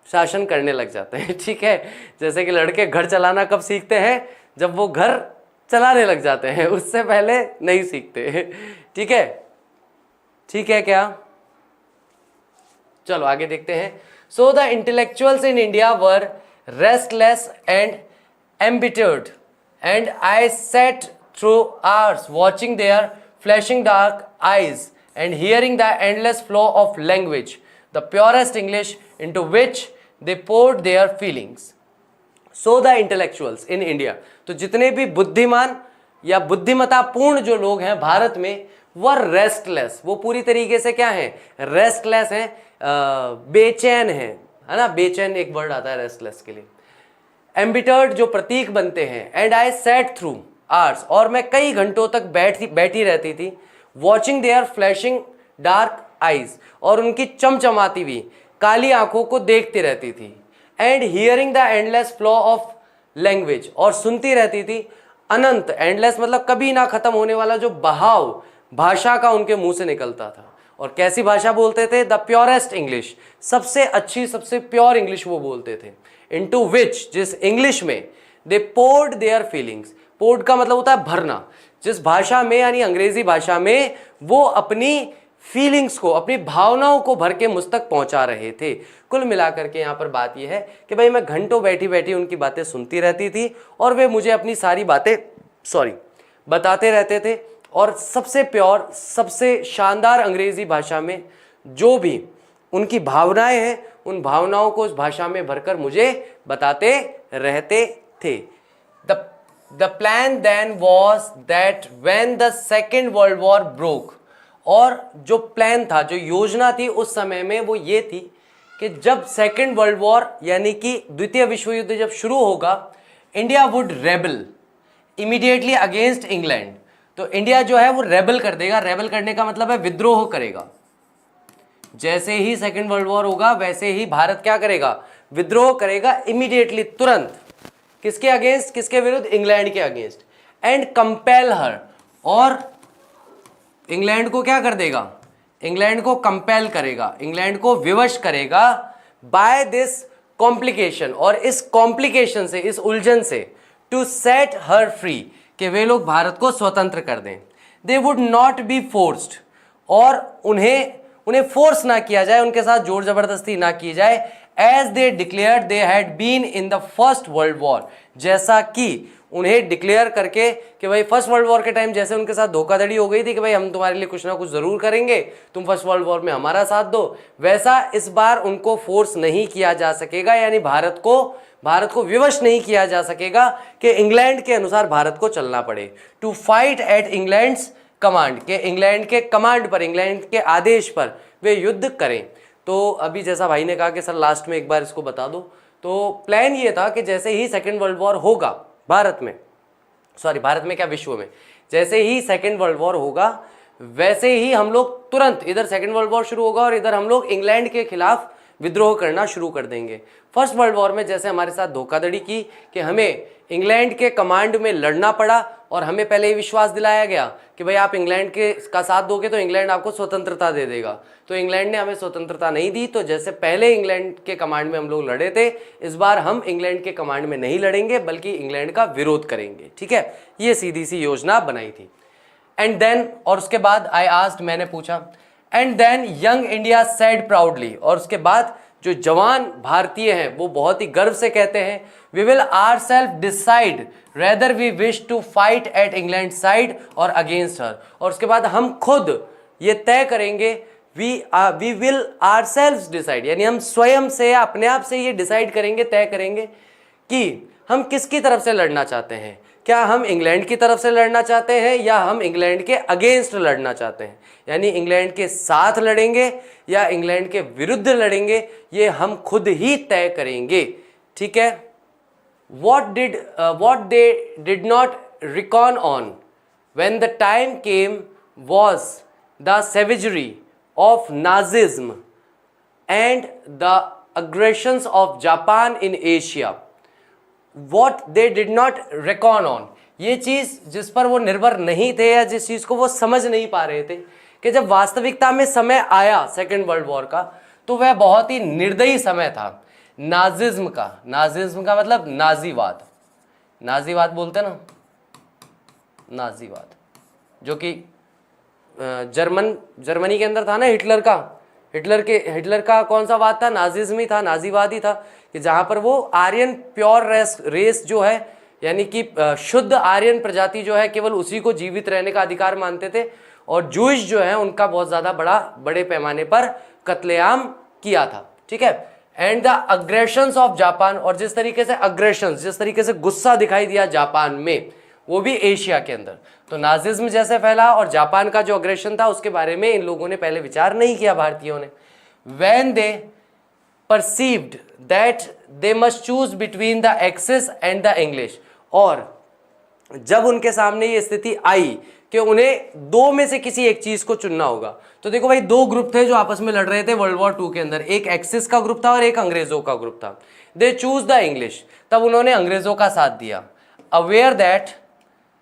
[SPEAKER 1] शासन करने लग जाते हैं, ठीक है। जैसे कि लड़के घर चलाना कब सीखते हैं, जब वो घर चलाने लग जाते हैं, उससे पहले नहीं सीखते, ठीक है। ठीक है क्या, चलो आगे देखते हैं। So the intellectuals in India were restless and embittered and I sat through hours watching their flashing dark eyes and hearing the endless flow of language, the purest English into which they poured their feelings. So the intellectuals in India, तो जितने भी बुद्धिमान या बुद्धिमतापूर्ण जो लोग हैं भारत में, वह रेस्टलेस, वो पूरी तरीके से क्या है, रेस्टलेस है, बेचैन है ना, बेचैन एक वर्ड आता है रेस्टलेस के लिए। एम्बिटर्ड जो प्रतीक बनते हैं, and I sat through hours, और मैं कई घंटों तक बैठी रहती थी, watching their flashing dark eyes, और उनकी चमचमाती हुई काली आंखों को देखती रहती थी, and hearing the endless flow of language, और सुनती रहती थी अनंत, एंडलेस मतलब कभी ना खत्म होने वाला जो बहाव भाषा का उनके मुंह से निकलता था। और कैसी भाषा बोलते थे, द प्योरेस्ट इंग्लिश, सबसे अच्छी सबसे प्योर इंग्लिश वो बोलते थे, इनटू विच, जिस इंग्लिश में, दे पोर्ड देयर फीलिंग्स, पोर्ड का मतलब होता है भरना, जिस भाषा में यानी अंग्रेजी भाषा में वो अपनी फीलिंग्स को, अपनी भावनाओं को भर के मुझ तक पहुंचा रहे थे। कुल मिलाकर के यहाँ पर बात यह है कि भाई मैं घंटों बैठी बैठी उनकी बातें सुनती रहती थी और वे मुझे अपनी सारी बातें बताते रहते थे, और सबसे प्योर सबसे शानदार अंग्रेजी भाषा में जो भी उनकी भावनाएं हैं उन भावनाओं को उस भाषा में भरकर मुझे बताते रहते थे। The plan then was that when the Second World War broke, और जो प्लान था, जो योजना थी उस समय में वो ये थी कि जब सेकेंड वर्ल्ड वॉर यानी कि द्वितीय विश्व युद्ध जब शुरू होगा, India would rebel immediately against England, तो इंडिया जो है वो रेबल कर देगा। रेबल करने का मतलब है विद्रोह करेगा। जैसे ही सेकेंड वर्ल्ड वॉर होगा वैसे ही भारत क्या करेगा, विद्रोह करेगा इमीडिएटली, तुरंत। किसके अगेंस्ट, किसके विरुद्ध, इंग्लैंड के अगेंस्ट। एंड कंपेल हर, और इंग्लैंड को क्या कर देगा, इंग्लैंड को कंपेल करेगा, इंग्लैंड को विवश करेगा बाय दिस कॉम्प्लिकेशन, और इस कॉम्प्लिकेशन से, इस उलझन से, टू सेट हर फ्री, कि वे लोग भारत को स्वतंत्र कर दें। They would not be forced, और उन्हें फोर्स ना किया जाए, उनके साथ जोर जबरदस्ती ना की जाए, as they declare they had been in the first world war, जैसा कि उन्हें डिक्लेयर करके कि भाई फर्स्ट वर्ल्ड वॉर के टाइम जैसे उनके साथ धोखाधड़ी हो गई थी कि भाई हम तुम्हारे लिए कुछ ना कुछ जरूर करेंगे, तुम फर्स्ट वर्ल्ड वॉर में हमारा साथ दो, वैसा इस बार उनको फोर्स नहीं किया जा सकेगा, यानी भारत को विवश नहीं किया जा सकेगा कि इंग्लैंड के अनुसार भारत को चलना पड़े। To fight at England's command, के इंग्लैंड के कमांड पर, इंग्लैंड के आदेश पर वे युद्ध करें। तो अभी जैसा भाई ने कहा कि सर लास्ट में एक बार इसको बता दो, तो प्लान ये था कि जैसे ही सेकेंड वर्ल्ड वॉर होगा भारत में क्या, विश्व में, जैसे ही सेकेंड वर्ल्ड वॉर होगा वैसे ही हम लोग तुरंत, इधर सेकेंड वर्ल्ड वॉर शुरू होगा और इधर हम लोग इंग्लैंड के खिलाफ विद्रोह करना शुरू कर देंगे। फर्स्ट वर्ल्ड वॉर में जैसे हमारे साथ धोखाधड़ी की कि हमें इंग्लैंड के कमांड में लड़ना पड़ा, और हमें पहले ही विश्वास दिलाया गया कि भाई आप इंग्लैंड के का साथ दोगे तो इंग्लैंड आपको स्वतंत्रता दे देगा। तो इंग्लैंड ने हमें स्वतंत्रता नहीं दी। तो जैसे पहले इंग्लैंड के कमांड में हम लोग लड़े थे, इस बार हम इंग्लैंड के कमांड में नहीं लड़ेंगे बल्कि इंग्लैंड का विरोध करेंगे। ठीक है, ये सीधी सी योजना बनाई थी। एंड देन, और उसके बाद आई आस्क्ड, मैंने पूछा, and then young India said proudly, और उसके बाद जो जवान भारतीय हैं वो बहुत ही गर्व से कहते हैं, we will ourselves decide rather we wish to fight at England side और अगेंस्ट हर। और उसके बाद हम खुद ये तय करेंगे, वी विल आवरसेल्फ डिसाइड, यानी हम स्वयं से अपने आप से ये डिसाइड करेंगे, तय करेंगे कि हम किसकी तरफ से लड़ना चाहते हैं। क्या हम इंग्लैंड की तरफ से लड़ना चाहते हैं या हम इंग्लैंड के अगेंस्ट लड़ना चाहते हैं, यानी इंग्लैंड के साथ लड़ेंगे या इंग्लैंड के विरुद्ध लड़ेंगे, ये हम खुद ही तय करेंगे। ठीक है, what they did not reckon on when the time came was the savagery of Nazism and the aggressions of Japan in Asia. What they did not reckon on, ये चीज जिस पर वो निर्भर नहीं थे या जिस चीज को वो समझ नहीं पा रहे थे कि जब वास्तविकता में समय आया सेकेंड वर्ल्ड वॉर का, तो वह बहुत ही निर्दयी समय था नाजिज्म का। नाजिज्म का मतलब नाजीवाद, नाजीवाद बोलते ना, नाजीवाद, जो कि जर्मनी के अंदर था ना, हिटलर का कौन सा वाद था, नाजिज्म ही था, नाजीवाद ही था, कि जहां पर वो आर्यन प्योर रेस जो है, यानी कि शुद्ध आर्यन प्रजाति जो है, केवल उसी को जीवित रहने का अधिकार मानते थे, और जूइश जो है उनका बहुत ज़्यादा बड़े पैमाने पर कत्लेआम किया था। ठीक है, एंड द अग्रेशंस ऑफ जापान, और जिस तरीके से अग्रेशंस, जिस तरीके से गुस्सा दिखाई दिया जापान में, वो भी एशिया के अंदर, तो नाजिज्म जैसे फैला और जापान का जो अग्रेशन था उसके बारे में इन लोगों ने पहले विचार नहीं किया भारतीयों ने। When they perceived that they must choose between the axis and the English, और जब उनके सामने ये स्थिति आई कि उन्हें दो में से किसी एक चीज को चुनना होगा, तो देखो भाई, दो ग्रुप थे जो आपस में लड़ रहे थे वर्ल्ड वॉर 2 के अंदर, एक एक्सिस का ग्रुप था और एक अंग्रेजों का ग्रुप था। दे चूज द इंग्लिश, तब उन्होंने अंग्रेजों का साथ दिया। अवेयर दैट,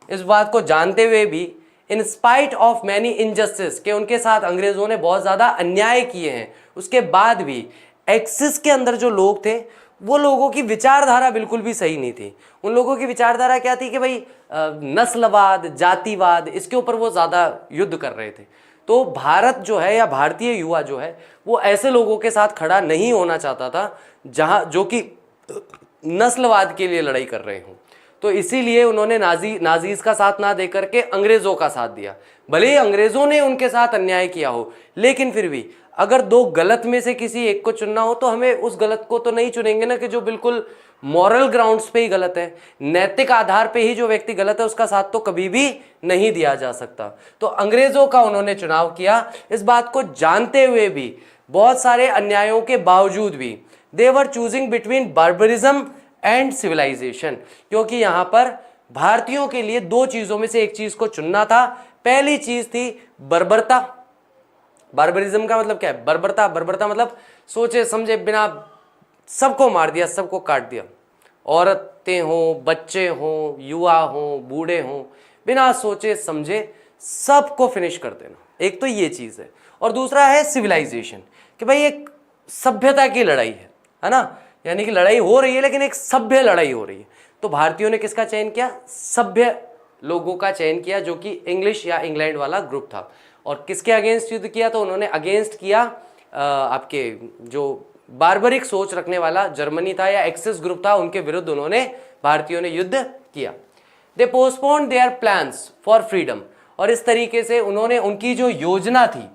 [SPEAKER 1] इस बात को जानते हुए भी, in spite of many injustice, के उनके साथ अंग्रेजों ने बहुत ज्यादा अन्याय किए हैं, उसके बाद भी एक्सिस के अंदर जो लोग थे वो लोगों की विचारधारा बिल्कुल भी सही नहीं थी। उन लोगों की विचारधारा क्या थी कि भाई नस्लवाद, जातिवाद, इसके ऊपर वो ज़्यादा युद्ध कर रहे थे। तो भारत जो है या भारतीय युवा जो है वो ऐसे लोगों के साथ खड़ा नहीं होना चाहता था जो कि नस्लवाद के लिए लड़ाई कर रहे हों। तो इसीलिए उन्होंने नाजीज का साथ ना दे करके अंग्रेज़ों का साथ दिया। भले ही अंग्रेज़ों ने उनके साथ अन्याय किया हो, लेकिन फिर भी अगर दो गलत में से किसी एक को चुनना हो तो हमें उस गलत को तो नहीं चुनेंगे ना, कि जो बिल्कुल मॉरल ग्राउंड्स पे ही गलत है, नैतिक आधार पे ही जो व्यक्ति गलत है उसका साथ तो कभी भी नहीं दिया जा सकता। तो अंग्रेज़ों का उन्होंने चुनाव किया, इस बात को जानते हुए भी, बहुत सारे अन्यायों के बावजूद भी, they were choosing between barbarism and civilisation, क्योंकि यहाँ पर भारतीयों के लिए दो चीज़ों में से एक चीज़ को चुनना था। पहली चीज़ थी बर्बरता। बार्बरिज्म का मतलब क्या है? बर्बरता मतलब सोचे समझे बिना सबको मार दिया, सबको काट दिया, औरतें हों, बच्चे हों, युवा हों, बूढ़े हों, बिना सोचे समझे सबको फिनिश कर देना। एक तो ये चीज़ है, और दूसरा है सिविलाइजेशन, कि भाई एक सभ्यता की लड़ाई है ना, यानी कि लड़ाई हो रही है लेकिन एक सभ्य लड़ाई हो रही है। तो भारतीयों ने किसका चयन किया? सभ्य लोगों का चयन किया, जो कि इंग्लिश या इंग्लैंड वाला ग्रुप था। और किसके अगेंस्ट युद्ध किया? तो उन्होंने अगेंस्ट किया आपके जो बार्बरिक सोच रखने वाला जर्मनी था या एक्सिस ग्रुप था, उनके विरुद्ध उन्होंने भारतीयों ने युद्ध किया। They postponed their plans for freedom, और इस तरीके से उन्होंने उनकी जो योजना थी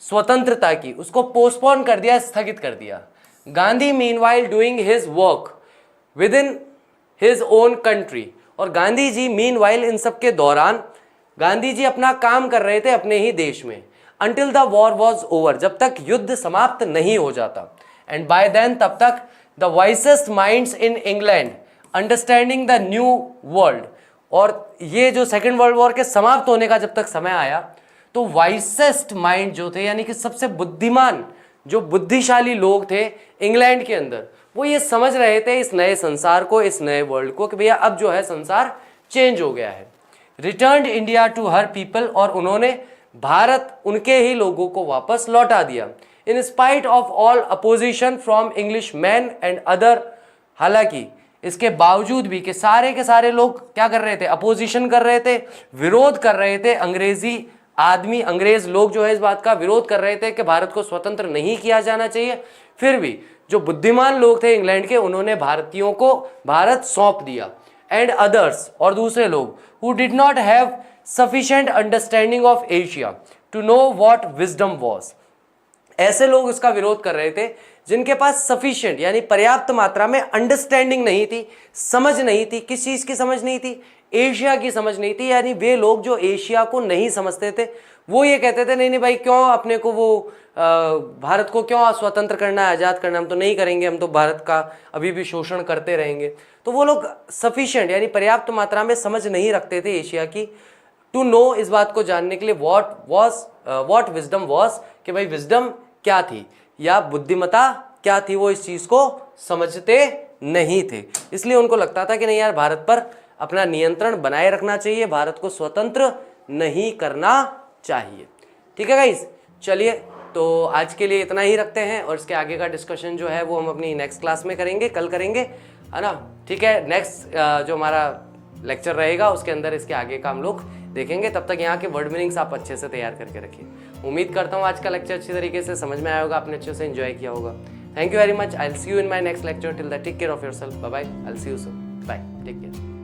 [SPEAKER 1] स्वतंत्रता की उसको पोस्टपोन कर दिया, स्थगित कर दिया। Gandhi meanwhile doing his work with in his own country, और गांधी जी मीनवाइल इन सब के दौरान गांधी जी अपना काम कर रहे थे अपने ही देश में, until the war was over, जब तक युद्ध समाप्त नहीं हो जाता। एंड बाय देन, तब तक the wisest minds in England understanding the new world, और ये जो सेकेंड वर्ल्ड वॉर के समाप्त होने का जब तक समय आया, तो वाइसेस्ट माइंड जो थे, यानी कि सबसे बुद्धिमान, जो बुद्धिशाली लोग थे इंग्लैंड के अंदर, वो ये समझ रहे थे इस नए संसार को, इस नए वर्ल्ड को, कि भैया अब जो है संसार चेंज हो गया है। Returned India to her people, और उन्होंने भारत उनके ही लोगों को वापस लौटा दिया। In spite of all opposition from English man and other, हालांकि इसके बावजूद भी कि सारे के सारे लोग क्या कर रहे थे, अपोजिशन कर रहे थे, विरोध कर रहे थे, अंग्रेजी आदमी, अंग्रेज लोग जो है इस बात का विरोध कर रहे थे कि भारत को स्वतंत्र नहीं किया जाना चाहिए, फिर भी जो बुद्धिमान लोग थे इंग्लैंड के, उन्होंने भारतीयों को भारत सौंप दिया। एंड अदर्स, और दूसरे लोग, who did not have sufficient understanding of Asia to know what wisdom was, ऐसे लोग इसका विरोध कर रहे थे जिनके पास सफिशिएंट यानी पर्याप्त मात्रा में अंडरस्टैंडिंग नहीं थी, समझ नहीं थी। किस चीज की समझ नहीं थी? एशिया की समझ नहीं थी। यानी वे लोग जो एशिया को नहीं समझते थे वो ये कहते थे नहीं नहीं भाई, क्यों अपने को वो भारत को क्यों स्वतंत्र करना है, आज़ाद करना, हम तो नहीं करेंगे, हम तो भारत का अभी भी शोषण करते रहेंगे। तो वो लोग सफिशिएंट यानी पर्याप्त मात्रा में समझ नहीं रखते थे एशिया की, टू नो, इस बात को जानने के लिए व्हाट विजडम वाज, कि भाई विजडम क्या थी या बुद्धिमता क्या थी, वो इस चीज को समझते नहीं थे। इसलिए उनको लगता था कि नहीं यार, भारत पर अपना नियंत्रण बनाए रखना चाहिए, भारत को स्वतंत्र नहीं करना चाहिए। ठीक है गाइस, चलिए तो आज के लिए इतना ही रखते हैं, और इसके आगे का डिस्कशन जो है वो हम अपनी नेक्स्ट क्लास में करेंगे, कल करेंगे, है ना। ठीक है, नेक्स्ट जो हमारा लेक्चर रहेगा उसके अंदर इसके आगे का हम लोग देखेंगे। तब तक यहाँ के वर्ड मीनिंग्स आप अच्छे से तैयार करके रखिए। उम्मीद करता हूँ आज का लेक्चर अच्छी तरीके से समझ में आया होगा, आपने अच्छे से एंजॉय किया होगा। Thank you very much. I will see you in my next lecture. Till that take care of yourself. Bye bye. I will see you soon. Bye, take care.